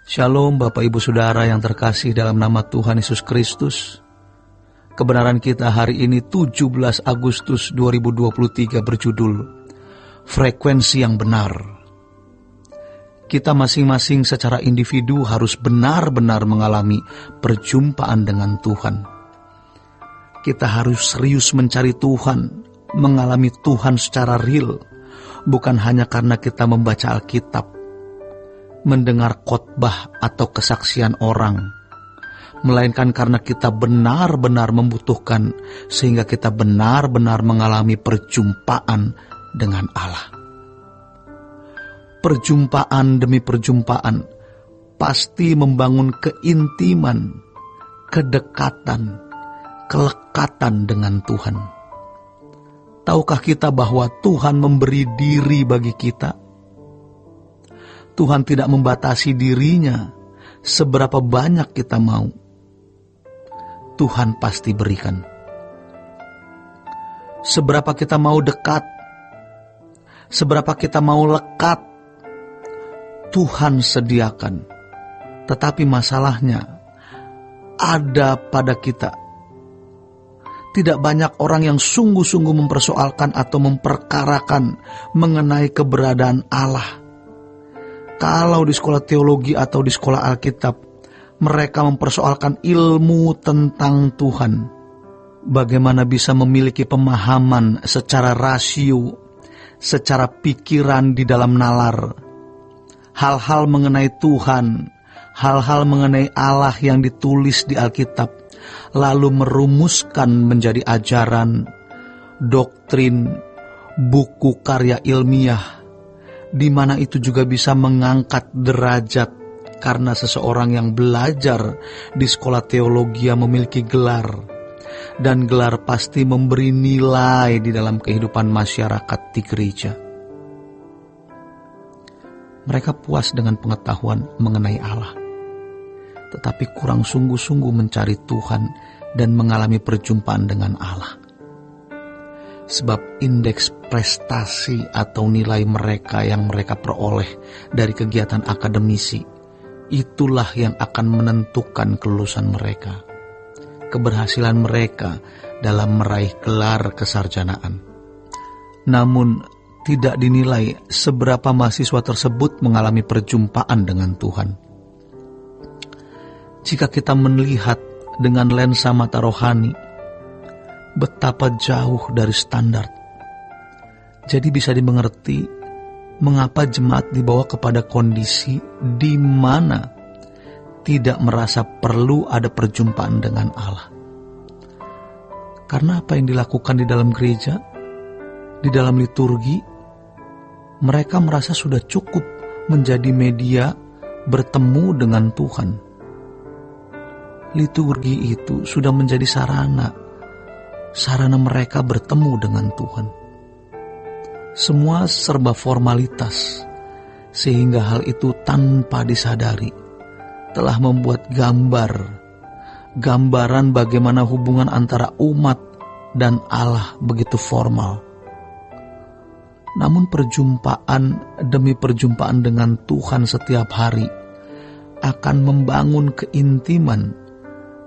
Shalom Bapak Ibu Saudara yang terkasih dalam nama Tuhan Yesus Kristus. Kebenaran kita hari ini 17 Agustus 2023 berjudul Frekuensi yang Benar. Kita masing-masing secara individu harus benar-benar mengalami perjumpaan dengan Tuhan. Kita harus serius mencari Tuhan, mengalami Tuhan secara real, bukan hanya karena kita membaca Alkitab, mendengar khotbah atau kesaksian orang, melainkan karena kita benar-benar membutuhkan sehingga kita benar-benar mengalami perjumpaan dengan Allah. Perjumpaan demi perjumpaan pasti membangun keintiman, kedekatan, kelekatan dengan Tuhan. Tahukah kita bahwa Tuhan memberi diri bagi kita? Tuhan tidak membatasi dirinya seberapa banyak kita mau. Tuhan pasti berikan. Seberapa kita mau dekat, seberapa kita mau lekat, Tuhan sediakan. Tetapi masalahnya ada pada kita. Tidak banyak orang yang sungguh-sungguh mempersoalkan atau memperkarakan mengenai keberadaan Allah. Kalau di sekolah teologi atau di sekolah Alkitab, mereka mempersoalkan ilmu tentang Tuhan. Bagaimana bisa memiliki pemahaman secara rasio, secara pikiran di dalam nalar. Hal-hal mengenai Tuhan, hal-hal mengenai Allah yang ditulis di Alkitab, lalu merumuskan menjadi ajaran, doktrin, buku karya ilmiah, di mana itu juga bisa mengangkat derajat karena seseorang yang belajar di sekolah teologi memiliki gelar, dan gelar pasti memberi nilai di dalam kehidupan masyarakat di gereja. Mereka puas dengan pengetahuan mengenai Allah, tetapi kurang sungguh-sungguh mencari Tuhan dan mengalami perjumpaan dengan Allah. Sebab indeks prestasi atau nilai mereka yang mereka peroleh dari kegiatan akademisi, itulah yang akan menentukan kelulusan mereka, keberhasilan mereka dalam meraih gelar kesarjanaan. Namun tidak dinilai seberapa mahasiswa tersebut mengalami perjumpaan dengan Tuhan. Jika kita melihat dengan lensa mata rohani, betapa jauh dari standar. Jadi bisa dimengerti mengapa jemaat dibawa kepada kondisi di mana tidak merasa perlu ada perjumpaan dengan Allah. Karena apa yang dilakukan di dalam gereja, di dalam liturgi, mereka merasa sudah cukup menjadi media bertemu dengan Tuhan. Liturgi itu sudah menjadi sarana mereka bertemu dengan Tuhan. Semua serba formalitas, sehingga hal itu tanpa disadari telah membuat gambaran bagaimana hubungan antara umat dan Allah begitu formal. Namun perjumpaan demi perjumpaan dengan Tuhan setiap hari akan membangun keintiman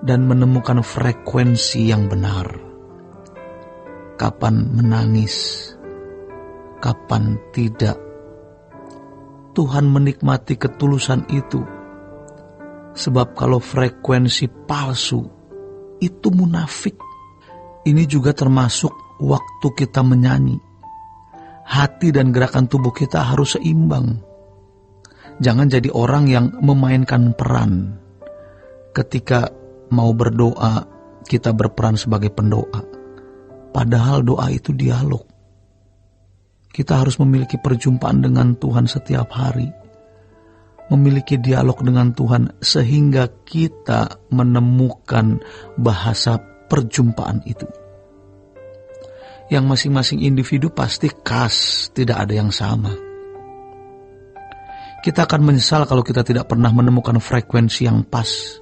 dan menemukan frekuensi yang benar. Kapan menangis, kapan tidak. Tuhan menikmati ketulusan itu. Sebab kalau frekuensi palsu, itu munafik. Ini juga termasuk waktu kita menyanyi. Hati dan gerakan tubuh kita harus seimbang. Jangan jadi orang yang memainkan peran. Ketika mau berdoa, kita berperan sebagai pendoa. Padahal doa itu dialog. Kita harus memiliki perjumpaan dengan Tuhan setiap hari. Memiliki dialog dengan Tuhan sehingga kita menemukan bahasa perjumpaan itu. Yang masing-masing individu pasti khas, tidak ada yang sama. Kita akan menyesal kalau kita tidak pernah menemukan frekuensi yang pas.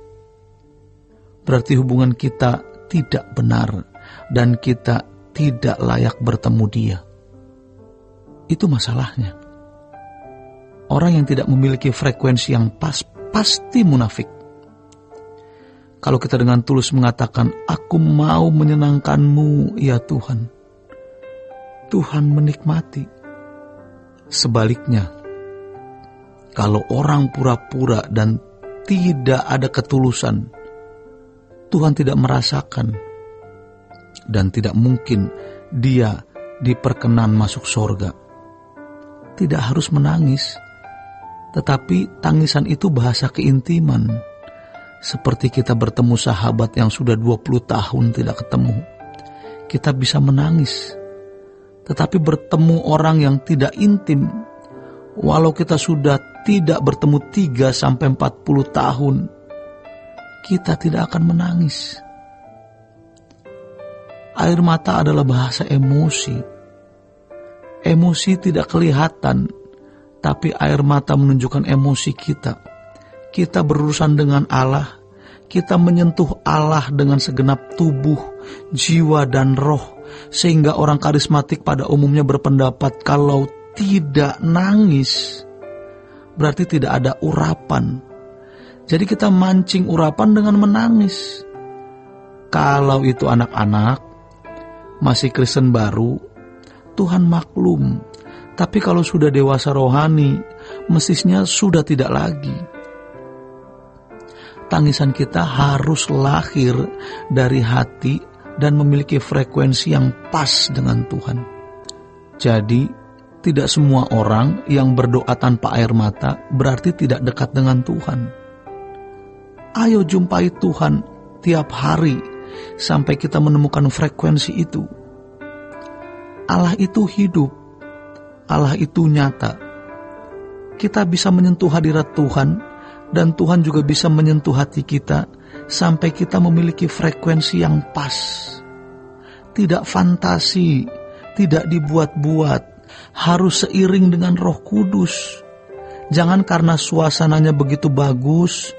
Berarti hubungan kita tidak benar dan kita tidak layak bertemu Dia. Itu masalahnya. Orang yang tidak memiliki frekuensi yang pas pasti munafik. Kalau kita dengan tulus mengatakan, aku mau menyenangkan-Mu ya Tuhan, Tuhan menikmati. Sebaliknya, kalau orang pura-pura dan tidak ada ketulusan, Tuhan tidak merasakan, dan tidak mungkin dia diperkenan masuk sorga. Tidak harus menangis, tetapi tangisan itu bahasa keintiman. Seperti kita bertemu sahabat yang sudah 20 tahun tidak ketemu, kita bisa menangis. Tetapi bertemu orang yang tidak intim, walau kita sudah tidak bertemu 3-40 tahun, kita tidak akan menangis. Air mata adalah bahasa emosi. Emosi tidak kelihatan, tapi air mata menunjukkan emosi kita. Kita berurusan dengan Allah, kita menyentuh Allah dengan segenap tubuh, jiwa, dan roh, sehingga orang karismatik pada umumnya berpendapat kalau tidak nangis, berarti tidak ada urapan. Jadi kita mancing urapan dengan menangis. Kalau itu anak-anak, masih Kristen baru, Tuhan maklum. Tapi kalau sudah dewasa rohani, mestinya sudah tidak lagi. Tangisan kita harus lahir dari hati dan memiliki frekuensi yang pas dengan Tuhan. Jadi, tidak semua orang yang berdoa tanpa air mata berarti tidak dekat dengan Tuhan. Ayo jumpai Tuhan tiap hari sampai kita menemukan frekuensi itu. Allah itu hidup, Allah itu nyata. Kita bisa menyentuh hadirat Tuhan, dan Tuhan juga bisa menyentuh hati kita sampai kita memiliki frekuensi yang pas. Tidak fantasi, tidak dibuat-buat, harus seiring dengan Roh Kudus. Jangan karena suasananya begitu bagus,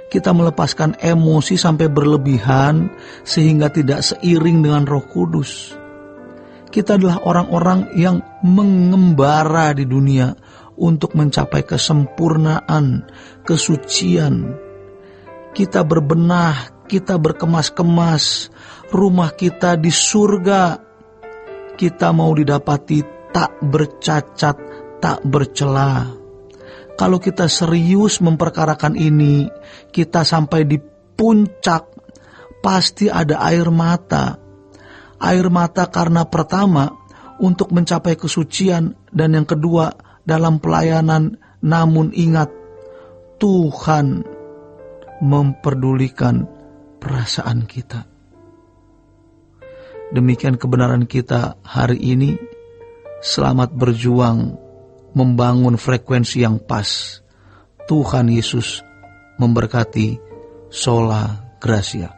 kita melepaskan emosi sampai berlebihan sehingga tidak seiring dengan Roh Kudus. Kita adalah orang-orang yang mengembara di dunia untuk mencapai kesempurnaan, kesucian. Kita berbenah, kita berkemas-kemas, rumah kita di surga. Kita mau didapati tak bercacat, tak bercela. Kalau kita serius memperkarakan ini, kita sampai di puncak, pasti ada air mata. Air mata karena pertama, untuk mencapai kesucian, dan yang kedua, dalam pelayanan. Namun ingat, Tuhan memperdulikan perasaan kita. Demikian kebenaran kita hari ini. Selamat berjuang membangun frekuensi yang pas. Tuhan Yesus memberkati. Sola Gracia.